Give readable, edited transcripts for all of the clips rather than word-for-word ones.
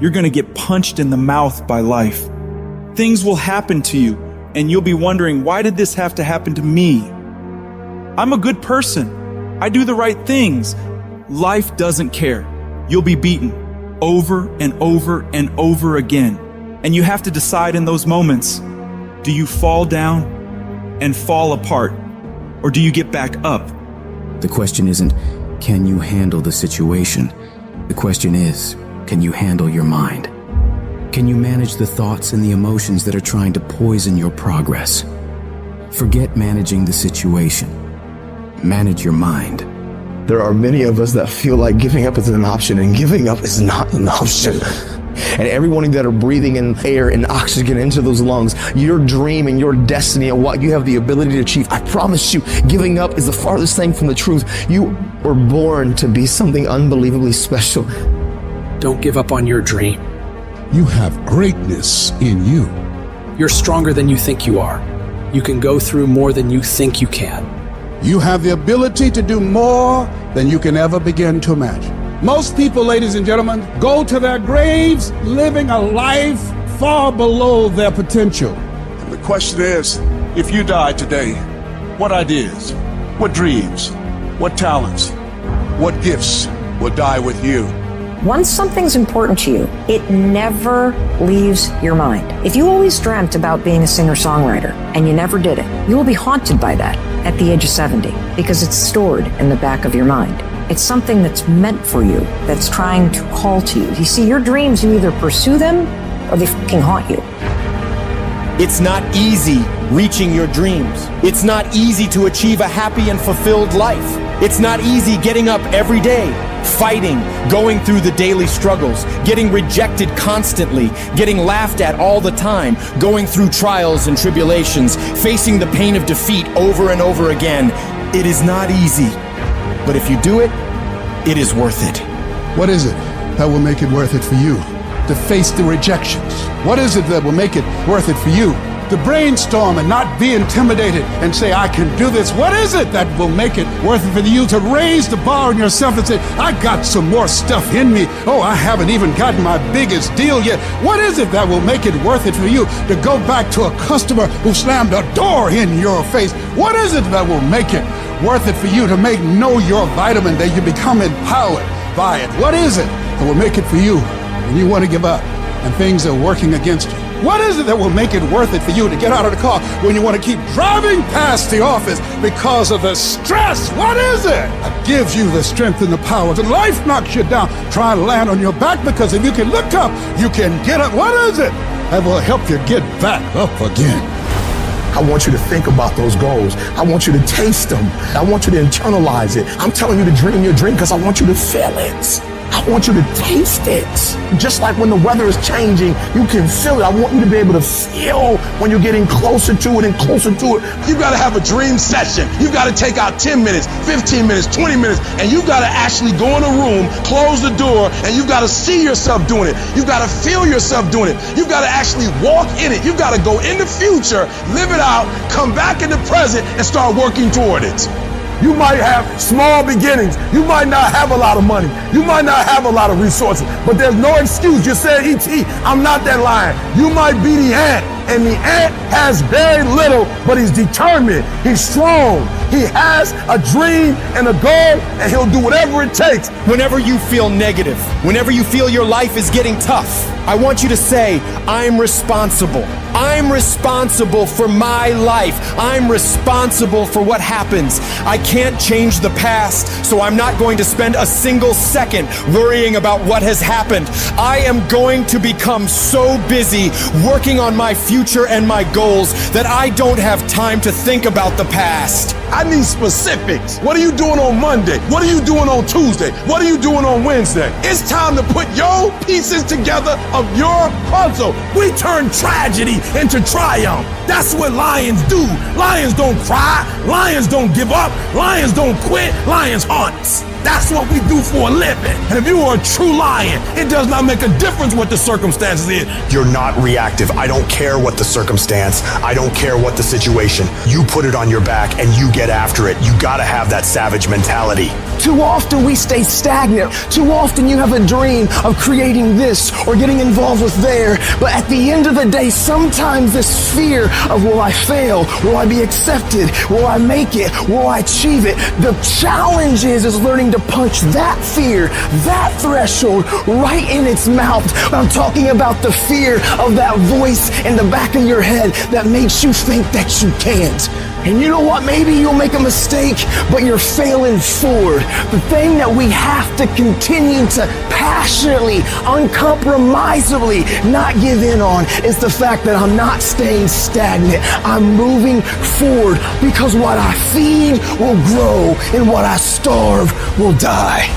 you're going to get punched in the mouth by life. Things will happen to you, and you'll be wondering, why did this have to happen to me? I'm a good person. I do the right things. Life doesn't care. You'll be beaten over and over and over again. And you have to decide in those moments, do you fall down and fall apart, or do you get back up? The question isn't, can you handle the situation? The question is, can you handle your mind? Can you manage the thoughts and the emotions that are trying to poison your progress? Forget managing the situation. Manage your mind. There are many of us that feel like giving up is an option, and giving up is not an option. And everyone that are breathing in air and oxygen into those lungs, your dream and your destiny and what you have the ability to achieve, I promise you, giving up is the farthest thing from the truth. You were born to be something unbelievably special. Don't give up on your dream. You have greatness in you. You're stronger than you think you are. You can go through more than you think you can. You have the ability to do more than you can ever begin to imagine. Most people, ladies and gentlemen, go to their graves living a life far below their potential. And the question is, if you die today, what ideas, what dreams, what talents, what gifts will die with you? Once something's important to you, it never leaves your mind. If you always dreamt about being a singer-songwriter and you never did it, you will be haunted by that at the age of 70 because it's stored in the back of your mind. It's something that's meant for you, that's trying to call to you. You see, your dreams, you either pursue them or they fucking haunt you. It's not easy reaching your dreams. It's not easy to achieve a happy and fulfilled life. It's not easy getting up every day, fighting, going through the daily struggles, getting rejected constantly, getting laughed at all the time, going through trials and tribulations, facing the pain of defeat over and over again. It is not easy. But if you do it, it is worth it. What is it that will make it worth it for you to face the rejections? What is it that will make it worth it for you to brainstorm and not be intimidated and say, I can do this? What is it that will make it worth it for you to raise the bar on yourself and say, I got some more stuff in me. Oh, I haven't even gotten my biggest deal yet. What is it that will make it worth it for you to go back to a customer who slammed a door in your face? What is it that will make it worth it for you to know your vitamin, that you become empowered by it? What is it that will make it for you when you want to give up and things are working against you? What is it that will make it worth it for you to get out of the car when you want to keep driving past the office because of the stress? What is it that gives you the strength and the power? When life knocks you down, try and land on your back, because if you can look up, you can get up. What is it that will help you get back up again? I want you to think about those goals. I want you to taste them. I want you to internalize it. I'm telling you to dream your dream because I want you to feel it. I want you to taste it. Just like when the weather is changing, you can feel it. I want you to be able to feel when you're getting closer to it and closer to it. You gotta have a dream session. You gotta take out 10 minutes, 15 minutes, 20 minutes, and you gotta actually go in a room, close the door, and you gotta see yourself doing it. You gotta feel yourself doing it. You gotta actually walk in it. You gotta go in the future, live it out, come back in the present, and start working toward it. You might have small beginnings. You might not have a lot of money. You might not have a lot of resources, but there's no excuse. You said, E.T., I'm not that lion. You might be the ant, and the ant has very little, but he's determined. He's strong. He has a dream and a goal, and he'll do whatever it takes. Whenever you feel negative, whenever you feel your life is getting tough, I want you to say, I'm responsible. I'm responsible for my life. I'm responsible for what happens. I can't change the past, so I'm not going to spend a single second worrying about what has happened. I am going to become so busy working on my future and my goals that I don't have time to think about the past. I need specifics. What are you doing on Monday? What are you doing on Tuesday? What are you doing on Wednesday? It's time to put your pieces together of your puzzle. We turn tragedy into triumph. That's what lions do. Lions don't cry. Lions don't give up. Lions don't quit. Lions hunt. That's what we do for a living. And if you are a true lion, it does not make a difference what the circumstances is. You're not reactive. I don't care what the circumstance. I don't care what the situation. You put it on your back and you get after it. You gotta have that savage mentality. Too often we stay stagnant. Too often you have a dream of creating this or getting involved with there. But at the end of the day, sometimes this fear of will I fail? Will I be accepted? Will I make it? Will I achieve it? The challenge is learning to punch that fear, that threshold right in its mouth. I'm talking about the fear of that voice in the back of your head that makes you think that you can't. And you know what? Maybe you'll make a mistake, but you're failing forward. The thing that we have to continue to passionately, uncompromisably not give in on is the fact that I'm not staying stagnant. I'm moving forward because what I feed will grow and what I starve will die.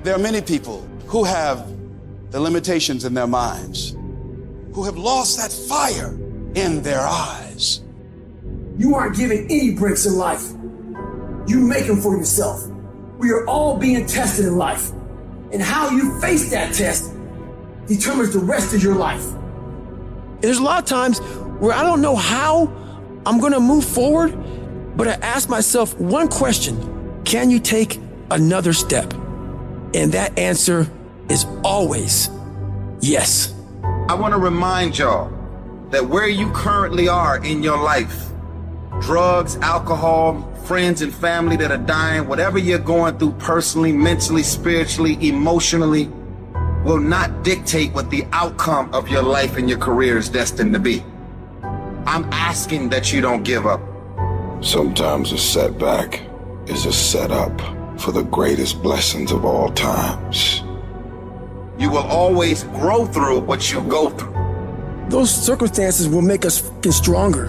There are many people who have the limitations in their minds, who have lost that fire in their eyes. You aren't given any breaks in life. You make them for yourself. We are all being tested in life. And how you face that test determines the rest of your life. There's a lot of times where I don't know how I'm gonna move forward, but I ask myself one question: can you take another step? And that answer is always yes. I want to remind y'all that where you currently are in your life, drugs, alcohol, friends and family that are dying, whatever you're going through personally, mentally, spiritually, emotionally, will not dictate what the outcome of your life and your career is destined to be. I'm asking that you don't give up. Sometimes a setback is a setup for the greatest blessings of all times. You will always grow through what you go through. Those circumstances will make us fucking stronger.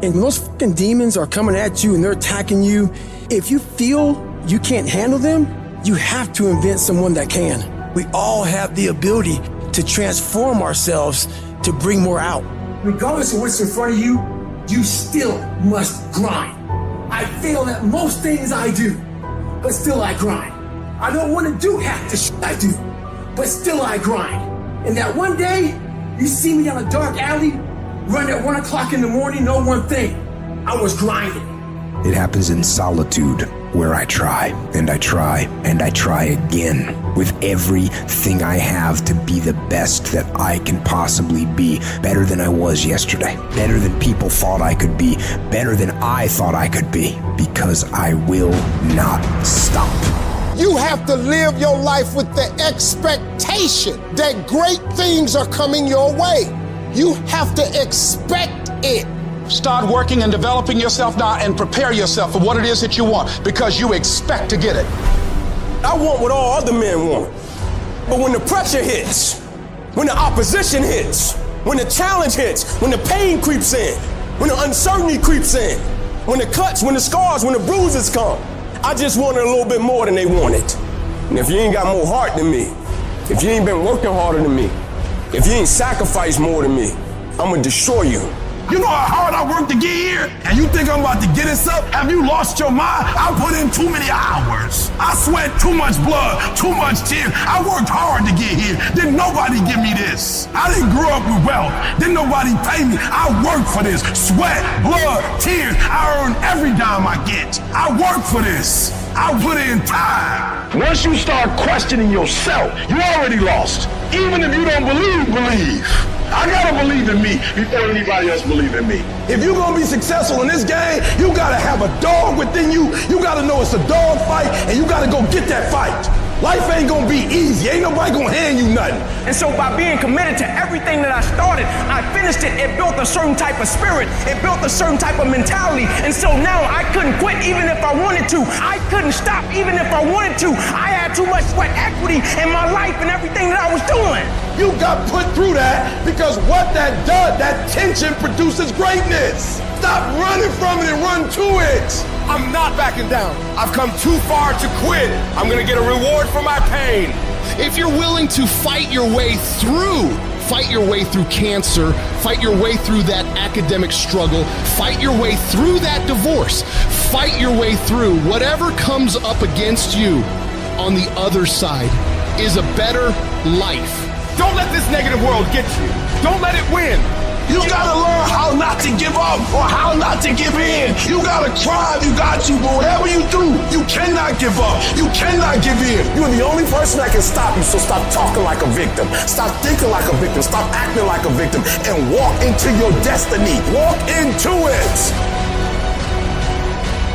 And when those fucking demons are coming at you and they're attacking you, if you feel you can't handle them, you have to invent someone that can. We all have the ability to transform ourselves to bring more out. Regardless of what's in front of you, you still must grind. I fail at most things I do, but still I grind. I don't want to do half the shit I do, but still I grind. And that one day, you see me down a dark alley, run at 1 o'clock in the morning, know one thing: I was grinding. It happens in solitude, where I try, and I try, and I try again, with everything I have to be the best that I can possibly be, better than I was yesterday, better than people thought I could be, better than I thought I could be, because I will not stop. You have to live your life with the expectation that great things are coming your way. You have to expect it. Start working and developing yourself now and prepare yourself for what it is that you want, because you expect to get it. I want what all other men want. But when the pressure hits, when the opposition hits, when the challenge hits, when the pain creeps in, when the uncertainty creeps in, when the cuts, when the scars, when the bruises come, I just wanted a little bit more than they wanted. And if you ain't got more heart than me, if you ain't been working harder than me, if you ain't sacrificed more than me, I'm gonna destroy you. You know how hard I worked to get here? And you think I'm about to get this up? Have you lost your mind? I put in too many hours. I sweat too much blood, too much tears. I worked hard to get here. Didn't nobody give me this. I didn't grow up with wealth. Didn't nobody pay me. I worked for this. Sweat, blood, tears. I earn every dime I get. I work for this. I put in time. Once you start questioning yourself, you already lost. Even if you don't believe. I gotta believe in me before anybody else believe in me. If you're gonna be successful in this game, you gotta have a dog within you. You gotta know it's a dog fight, and you gotta go get that fight. Life ain't gonna be easy. Ain't nobody gonna hand you nothing. And so by being committed to everything that I started, I finished it. It built a certain type of spirit. It built a certain type of mentality. And so now I couldn't quit even if I wanted to. I couldn't stop even if I wanted to. I had too much sweat equity in my life and everything that I was doing. You got put through that because what that does, that tension produces greatness. Stop running from it and run to it. I'm not backing down. I've come too far to quit. I'm gonna get a reward for my pain. If you're willing to fight your way through fight your way through cancer, fight your way through that academic struggle, fight your way through that divorce, fight your way through whatever comes up against you. On the other side is a better life. Don't let this negative world get you. Don't let it win. You gotta learn how not to give up or how not to give in. You gotta try, you got to, but whatever you do, you cannot give up. You cannot give in. You're the only person that can stop you, so stop talking like a victim. Stop thinking like a victim. Stop acting like a victim and walk into your destiny. Walk into it.